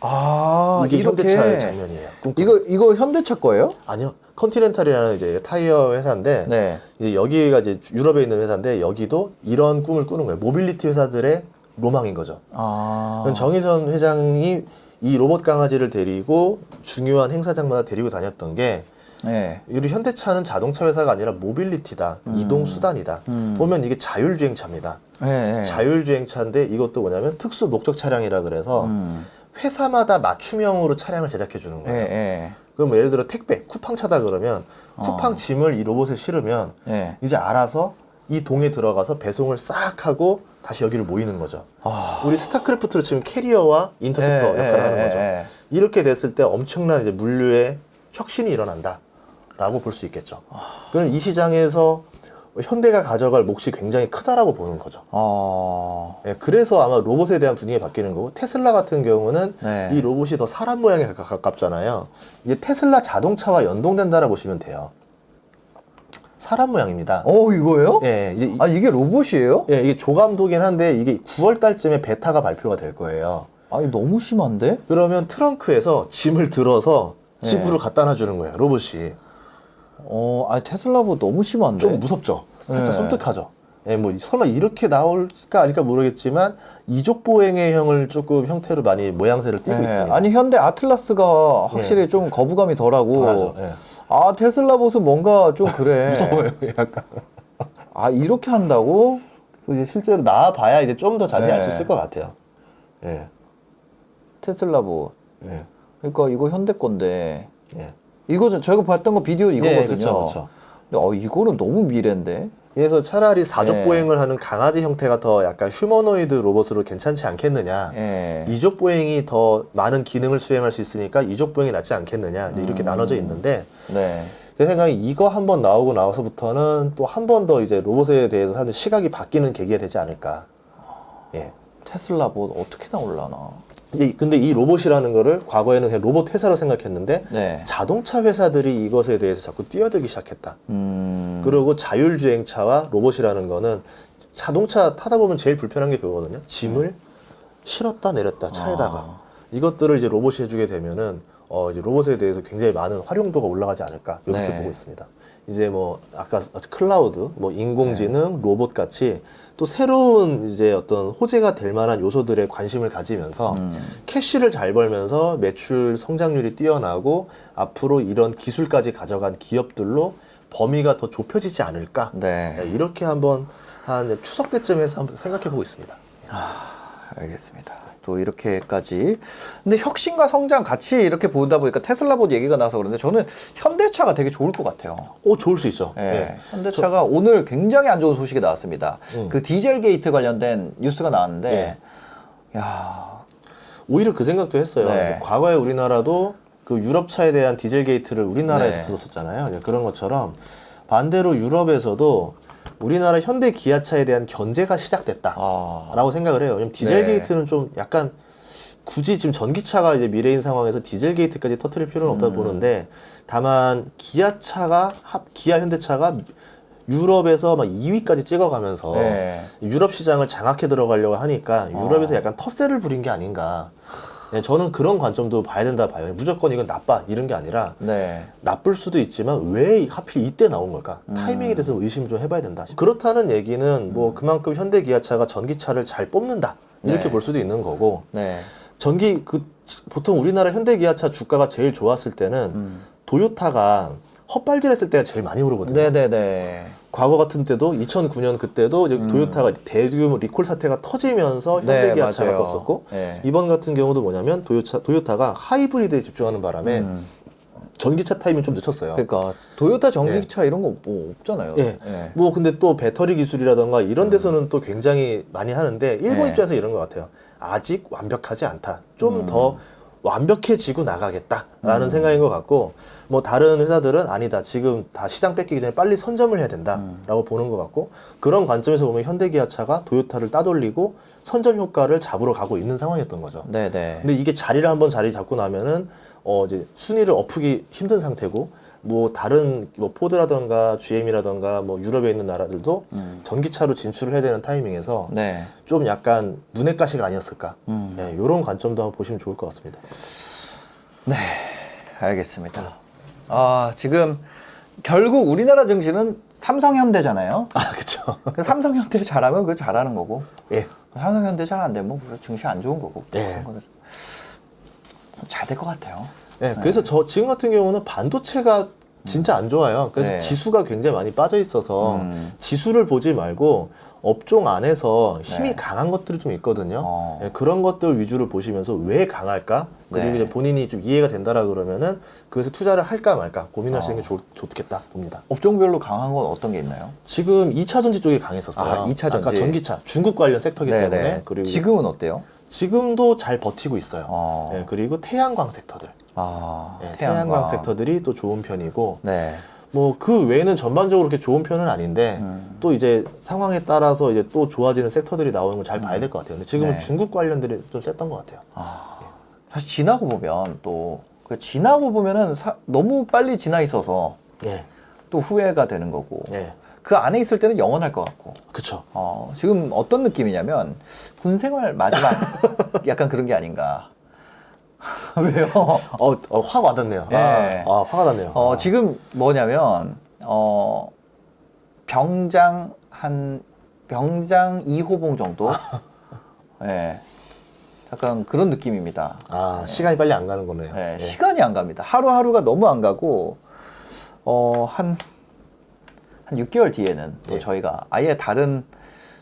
아 이게 이렇게 현대차의 장면이에요. 꿈꾸는. 이거 현대차 거예요? 아니요. 컨티넨탈이라는 이제 타이어 회사인데 네. 이제 여기가 이제 유럽에 있는 회사인데 여기도 이런 꿈을 꾸는 거예요. 모빌리티 회사들의 로망인 거죠. 그럼 정의선 회장이 이 로봇 강아지를 데리고 중요한 행사장마다 데리고 다녔던 게 네. 우리 현대차는 자동차 회사가 아니라 모빌리티다. 이동 수단이다. 보면 이게 자율주행차입니다. 네. 자율주행차인데 이것도 뭐냐면 특수 목적 차량이라 그래서 회사마다 맞춤형으로 차량을 제작해 주는 거예요. 네. 그럼 예를 들어 택배, 쿠팡차다 그러면 쿠팡 짐을 이 로봇에 실으면 이제 알아서 이 동에 들어가서 배송을 싹 하고 다시 여기를 모이는 거죠. 우리 스타크래프트로 치면 캐리어와 인터셉터 역할을 하는 거죠. 이렇게 됐을 때 엄청난 이제 물류의 혁신이 일어난다라고 볼 수 있겠죠. 그럼 이 시장에서 현대가 가져갈 몫이 굉장히 크다라고 보는 거죠. 예, 그래서 아마 로봇에 대한 분위기가 바뀌는 거고 테슬라 같은 경우는 이 로봇이 더 사람 모양에 가깝잖아요. 이제 테슬라 자동차와 연동된다라고 보시면 돼요. 사람 모양입니다. 이거예요? 예, 이제 이게 로봇이에요? 예, 이게 조감도긴 한데 이게 9월 달쯤에 베타가 발표가 될 거예요. 아니 너무 심한데? 그러면 트렁크에서 짐을 들어서 집으로 갖다 놔주는 거예요, 로봇이. 테슬라 봇 너무 심한데? 좀 무섭죠? 살짝 섬뜩하죠? 예, 뭐 설마 이렇게 나올까 아닐까 모르겠지만 이족 보행의 조금 형태로 많이 모양새를 띠고 있습니다. 아니 현대 아틀라스가 확실히 좀 거부감이 덜하고 덜하죠. 예. 테슬라 봇은 뭔가 좀 그래. 무서워요, 약간. 이렇게 한다고? 이제 실제로 나와봐야 이제 좀 더 자세히 알 수 있을 것 같아요. 예. 테슬라 봇. 예. 그러니까 이거 현대 건데. 예. 이거 저희가 봤던 거 비디오 이거거든요. 그렇죠. 근데 이거는 너무 미래인데. 그래서 차라리 사족 보행을 하는 강아지 형태가 더 약간 휴머노이드 로봇으로 괜찮지 않겠느냐. 이족 보행이 더 많은 기능을 수행할 수 있으니까 이족 보행이 낫지 않겠느냐. 이제 이렇게 나눠져 있는데 제 생각에 이거 한번 나오고 나서부터는 또 한 번 더 이제 로봇에 대해서 사는 시각이 바뀌는 계기가 되지 않을까. 예. 테슬라 봇 어떻게 나올라나. 근데 이 로봇이라는 거를 과거에는 그냥 로봇 회사로 생각했는데 자동차 회사들이 이것에 대해서 자꾸 뛰어들기 시작했다. 그리고 자율주행차와 로봇이라는 거는 자동차 타다 보면 제일 불편한 게 그거거든요. 짐을 실었다 내렸다 차에다가 이것들을 이제 로봇이 해주게 되면은 이제 로봇에 대해서 굉장히 많은 활용도가 올라가지 않을까 이렇게 보고 있습니다. 이제 뭐 아까 클라우드, 뭐 인공지능, 로봇 같이 또 새로운 이제 어떤 호재가 될 만한 요소들에 관심을 가지면서 캐시를 잘 벌면서 매출 성장률이 뛰어나고 앞으로 이런 기술까지 가져간 기업들로 범위가 더 좁혀지지 않을까. 네. 이렇게 한번 한 추석 때쯤에서 한번 생각해 보고 있습니다. 알겠습니다. 또 이렇게까지. 근데 혁신과 성장 같이 이렇게 보다 보니까 테슬라봇 얘기가 나와서 그런데 저는 현대차가 되게 좋을 것 같아요. 좋을 수 있죠. 예. 네. 현대차가 오늘 굉장히 안 좋은 소식이 나왔습니다. 그 디젤 게이트 관련된 뉴스가 나왔는데, 야, 오히려 그 생각도 했어요. 네. 과거에 우리나라도 그 유럽차에 대한 디젤 게이트를 우리나라에서 네. 터졌었잖아요. 그런 것처럼 반대로 유럽에서도 우리나라 현대 기아차에 대한 견제가 시작됐다라고 생각을 해요. 왜냐면 디젤 네. 게이트는 좀 약간 굳이 지금 전기차가 이제 미래인 상황에서 디젤 게이트까지 터뜨릴 필요는 없다고 보는데, 다만 기아 현대차가 유럽에서 막 2위까지 찍어가면서 네. 유럽 시장을 장악해 들어가려고 하니까 유럽에서 약간 텃세를 부린 게 아닌가. 네, 저는 그런 관점도 봐야 된다 봐요. 무조건 이건 나빠 이런 게 아니라 네. 나쁠 수도 있지만 왜 하필 이때 나온 걸까? 타이밍에 대해서 의심을 좀 해봐야 된다. 그렇다는 얘기는 뭐 그만큼 현대 기아차가 전기차를 잘 뽑는다 이렇게 네. 볼 수도 있는 거고, 네. 보통 우리나라 현대 기아차 주가가 제일 좋았을 때는 도요타가 헛발질했을 때가 제일 많이 오르거든요. 네네네. 과거 같은 때도 2009년 그때도 이제 도요타가 대규모 리콜 사태가 터지면서 네, 현대기아차가 맞아요. 떴었고, 네. 이번 같은 경우도 뭐냐면 도요타가 하이브리드에 집중하는 바람에 전기차 타임이 좀 늦췄어요. 그러니까 도요타 전기차 이런 거 뭐 없잖아요. 예. 예. 뭐 근데 또 배터리 기술이라던가 이런 데서는 또 굉장히 많이 하는데 일본 네. 입장에서 이런 것 같아요. 아직 완벽하지 않다. 좀 더 완벽해지고 나가겠다라는 생각인 것 같고, 뭐 다른 회사들은 아니다. 지금 다 시장 뺏기기 전에 빨리 선점을 해야 된다라고 보는 것 같고, 그런 관점에서 보면 현대기아차가 도요타를 따돌리고 선점 효과를 잡으러 가고 있는 상황이었던 거죠. 네네. 근데 이게 자리 잡고 나면은 이제 순위를 엎기 힘든 상태고, 뭐 다른 뭐 포드라던가 GM이라던가 뭐 유럽에 있는 나라들도 전기차로 진출을 해야 되는 타이밍에서 네. 좀 약간 눈의 가시가 아니었을까. 네, 이런 관점도 한번 보시면 좋을 것 같습니다. 네. 알겠습니다. 지금 결국 우리나라 증시는 삼성현대잖아요. 그렇죠. 그 삼성현대 잘하면 그 잘하는 거고, 예. 삼성현대 잘 안 되면 우리 증시 안 좋은 거고. 예. 잘 될 것 같아요. 네, 그래서 지금 같은 경우는 반도체가 진짜 안 좋아요. 그래서 네. 지수가 굉장히 많이 빠져 있어서 지수를 보지 말고 업종 안에서 힘이 네. 강한 것들이 좀 있거든요. 네, 그런 것들 위주로 보시면서 왜 강할까? 그리고 네. 이제 본인이 좀 이해가 된다라 그러면은 그것에 투자를 할까 말까 고민하시는 게 좋겠다 봅니다. 업종별로 강한 건 어떤 게 있나요? 지금 2차 전지 쪽이 강했었어요. 2차 전지. 아까 전기차, 중국 관련 섹터이기 네네. 때문에. 그리고 지금은 어때요? 지금도 잘 버티고 있어요. 네, 그리고 태양광 섹터들. 네, 태양광 섹터들이 또 좋은 편이고, 네. 뭐 그 외에는 전반적으로 그렇게 좋은 편은 아닌데 또 이제 상황에 따라서 이제 또 좋아지는 섹터들이 나오는 걸 잘 봐야 될 것 같아요. 근데 지금은 네. 중국 관련들이 좀 셌던 것 같아요. 사실 지나고 보면 지나고 보면은 너무 빨리 지나 있어서 예, 또 후회가 되는 거고, 예, 그 안에 있을 때는 영원할 것 같고. 그쵸. 지금 어떤 느낌이냐면 군 생활 마지막 약간 그런 게 아닌가. 왜요? 확 와닿네요. 예. 화가 났네요. 지금 뭐냐면 병장 2호봉 정도. 예. 약간 그런 느낌입니다. 시간이 빨리 안 가는 거네요. 예, 예. 시간이 안 갑니다. 하루하루가 너무 안 가고, 한 6개월 뒤에는 또 예. 저희가 아예 다른,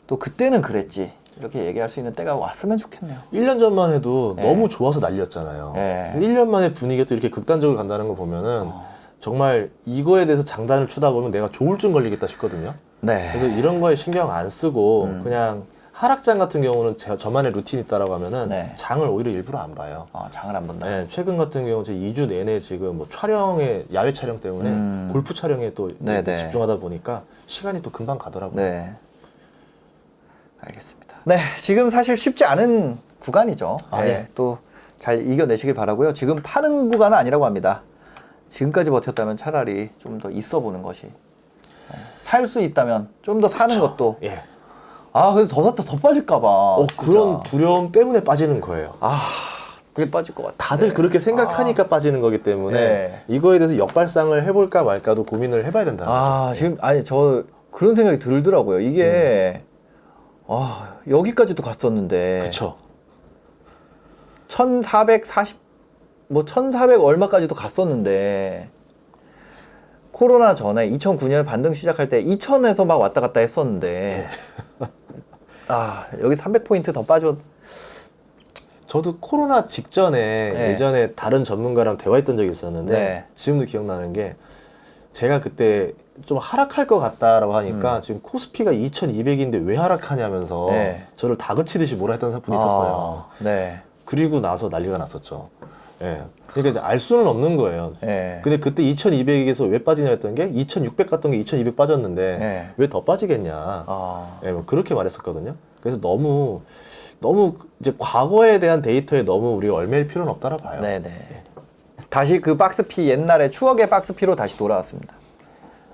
또 그때는 그랬지, 이렇게 얘기할 수 있는 때가 왔으면 좋겠네요. 1년 전만 해도 예. 너무 좋아서 난리였잖아요. 예. 1년 만에 분위기가 또 이렇게 극단적으로 간다는 거 보면은 정말 이거에 대해서 장단을 추다 보면 내가 조울증 걸리겠다 싶거든요. 네. 그래서 이런 거에 신경 안 쓰고 그냥 하락장 같은 경우는 저만의 루틴이 있다라고 하면은 네. 장을 오히려 일부러 안 봐요. 장을 안 본다. 네, 최근 같은 경우 제 2주 내내 지금 뭐 촬영에 야외 촬영 때문에 골프 촬영에 또 네네. 집중하다 보니까 시간이 또 금방 가더라고요. 네. 알겠습니다. 네, 지금 사실 쉽지 않은 구간이죠. 네. 또 잘 이겨내시길 바라고요. 지금 파는 구간은 아니라고 합니다. 지금까지 버텼다면 차라리 좀 더 있어 보는 것이, 살 수 있다면 좀 더 사는 것도. 예. 근데 더 빠질까봐. 그런 두려움 때문에 빠지는 거예요. 그게 빠질 것 같아요. 다들 그렇게 생각하니까 빠지는 거기 때문에 네. 이거에 대해서 역발상을 해볼까 말까도 고민을 해봐야 된다는 거죠. 지금 아니 저 그런 생각이 들더라고요. 이게 여기까지도 갔었는데. 그쵸. 1440 1400 얼마까지도 갔었는데 코로나 전에 2009년 반등 시작할 때 2000에서 막 왔다 갔다 했었는데 여기 300포인트 더 빠져. 저도 코로나 직전에 네. 예전에 다른 전문가랑 대화했던 적이 있었는데 네. 지금도 기억나는 게 제가 그때 좀 하락할 것 같다라고 하니까 지금 코스피가 2200인데 왜 하락하냐면서 네. 저를 다그치듯이 뭐라 했던 분이 있었어요. 네. 그리고 나서 난리가 났었죠. 예. 그러니까 이제 알 수는 없는 거예요. 네. 근데 그때 2200에서 왜 빠지냐 했던 게 2600 갔던 게 2200 빠졌는데 네. 왜 더 빠지겠냐. 예, 뭐 그렇게 말했었거든요. 그래서 너무 이제 과거에 대한 데이터에 너무 우리가 얽매일 필요는 없다라 봐요. 네네. 다시 그 박스피 옛날에 추억의 박스피로 다시 돌아왔습니다.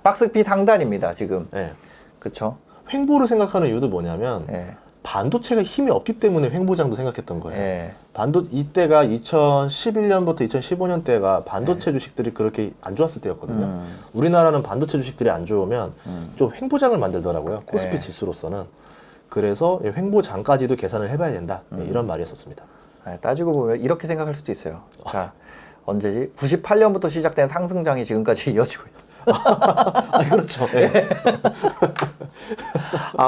박스피 상단입니다 지금. 예. 그쵸? 횡보를 생각하는 이유도 뭐냐면 예. 반도체가 힘이 없기 때문에 횡보장도 생각했던 거예요. 예. 이때가 2011년부터 2015년 때가 반도체 주식들이 그렇게 안 좋았을 때였거든요. 우리나라는 반도체 주식들이 안 좋으면 좀 횡보장을 만들더라고요. 코스피 네. 지수로서는. 그래서 횡보장까지도 계산을 해봐야 된다. 이런 말이었었습니다. 따지고 보면 이렇게 생각할 수도 있어요. 자, 언제지? 98년부터 시작된 상승장이 지금까지 이어지고 있어요. 그렇죠. 예.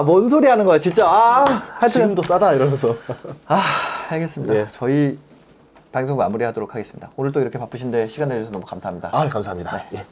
뭔 소리 하는 거야, 진짜. 하여튼. 지금도 싸다 이러면서. 알겠습니다. 예. 저희 방송 마무리하도록 하겠습니다. 오늘 또 이렇게 바쁘신데 시간 내주셔서 너무 감사합니다. 감사합니다. 예.